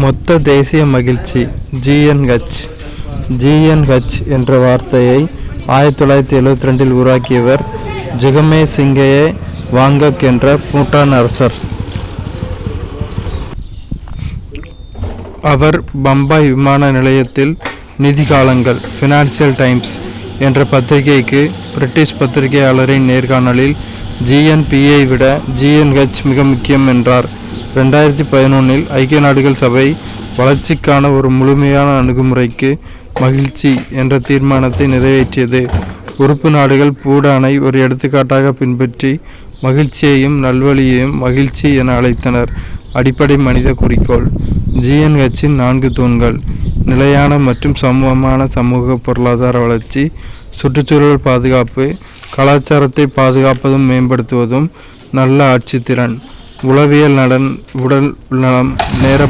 மொத்த தேசிய மகிழ்ச்சி GNH. GNH என்ற வார்த்தையை 1972 உருவாக்கியவர் ஜிகமே சிங்கயே வாங்கக் என்ற பூட்டான் அரசர். அவர் பம்பாய் விமான நிலையத்தில் நிதி காலங்கள் ஃபினான்சியல் டைம்ஸ் என்ற பத்திரிகைக்கு பிரிட்டிஷ் பத்திரிகையாளரின் நேர்காணலில் GNPயை விட GNH மிக முக்கியம் என்றார். 2011 ஐக்கிய நாடுகள் சபை வளர்ச்சிக்கான ஒரு முழுமையான அணுகுமுறைக்கு மகிழ்ச்சி என்ற தீர்மானத்தை நிறைவேற்றியது. உறுப்பு நாடுகள் பூடானை ஒரு எடுத்துக்காட்டாக பின்பற்றி மகிழ்ச்சியையும் நல்வழியையும் மகிழ்ச்சி என அழைத்தனர். அடிப்படை மனித குறிக்கோள். GNHன் 4 தூண்கள்: நிலையான மற்றும் சமமான சமூக பொருளாதார வளர்ச்சி, சுற்றுச்சூழல் பாதுகாப்பு, கலாச்சாரத்தை பாதுகாப்பதும் மேம்படுத்துவதும், நல்ல ஆட்சி திறன், உளவியல் நலன், உடல் நலம், நேர